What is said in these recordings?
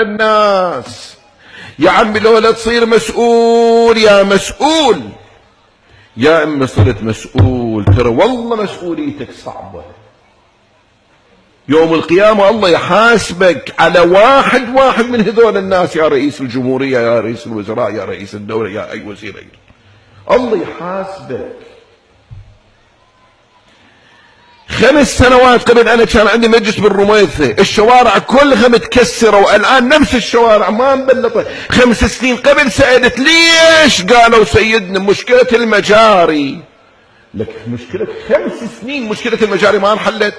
الناس. يا عمي لو لا تصير مسؤول يا مسؤول، يا اما صرت مسؤول ترى والله مسؤوليتك صعبة. يوم القيامة الله يحاسبك على واحد واحد من هذول الناس، يا رئيس الجمهورية، يا رئيس الوزراء، يا رئيس الدولة، يا أي وزير، الله يحاسبك. 5 سنوات قبل أنا كان عندي مجلس بالرميثة، الشوارع كلها متكسرة، والآن نفس الشوارع ما مبلطة. 5 سنين قبل سألت ليش؟ قالوا سيدنا مشكلة المجاري. لك مشكلة 5 سنين مشكلة المجاري ما انحلت؟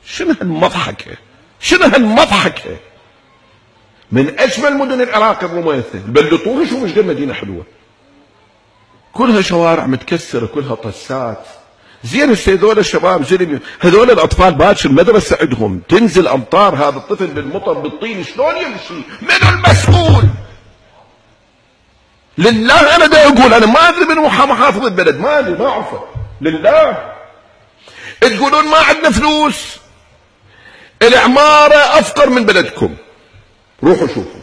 شنو هالمضحكة؟ شنو هالمضحكة؟ من أجمل مدن العراق الرميثة، بلطوها شو مش مدينة حلوة، كلها شوارع متكسرة، كلها طسات. زين هذول الشباب زلمه، هذول الاطفال باكر المدرسه عندهم تنزل امطار، هذا الطفل بالمطر بالطين شلون يمشي؟ من المسؤول؟ لله انا دا اقول، انا ما ادري من محافظ البلد، ما ادري، ما اعرفه، لله. تقولون ما عندنا فلوس، العماره افقر من بلدكم، روحوا شوفوا.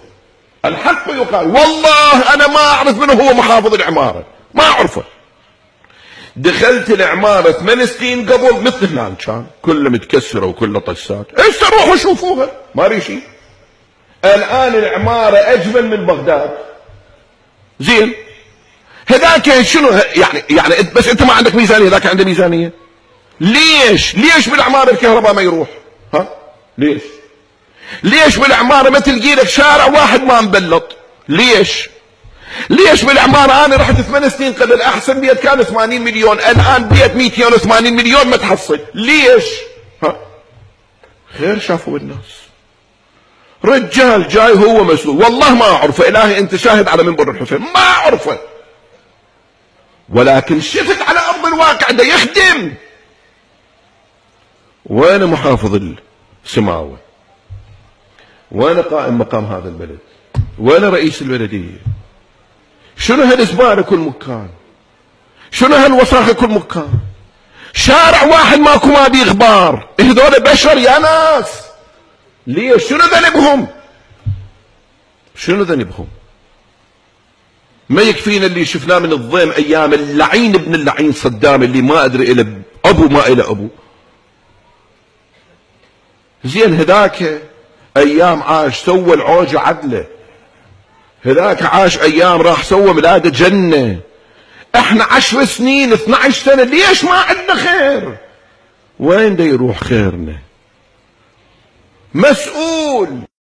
الحق يقال، والله انا ما اعرف من هو محافظ العماره، ما اعرفه. دخلت العمارة 8 سنين قبل مثل هناك كان كلها متكسرة وكلها طسات، هسه روحوا شوفوها ما ري شيء. الآن العمارة أجمل من بغداد. زين هذاك شنو يعني بس أنت ما عندك ميزانية، ذاك عنده ميزانية. ليش بالعمارة الكهرباء ما يروح؟ ها ليش بالعمارة ما تلقي لك شارع واحد ما مبلط؟ ليش بالعمارة أنا رحت 8 سنين قبل أحسن بيت كان 80 مليون، الآن بيت 280 مليون ما تحصل، ليش؟ ها خير شافوا الناس. رجال جاي هو مسؤول، والله ما أعرفه، إلهي أنت شاهد على منبر الحسين ما أعرفه، ولكن شفت على أرض الواقع ده يخدم. وين محافظ السماوة؟ وين قائم مقام هذا البلد؟ وين رئيس البلدية؟ شنو هالزبالة كل مكان؟ شنو هالوساخة كل مكان؟ شارع واحد ماكو ما بيه غبار، هذول بشر يا ناس. ليش؟ شنو ذنبهم؟ ما يكفينا اللي شفناه من الضيم ايام اللعين ابن اللعين صدام، اللي ما ادري الى ابو ما الى ابو. زين هذاك ايام عاش سوى العوجة عدله، هذاك عاش ايام راح سوى ميلاد جنة. احنا 10 سنين 12 سنة ليش ما عندنا خير؟ وين دا يروح خيرنا؟ مسؤول.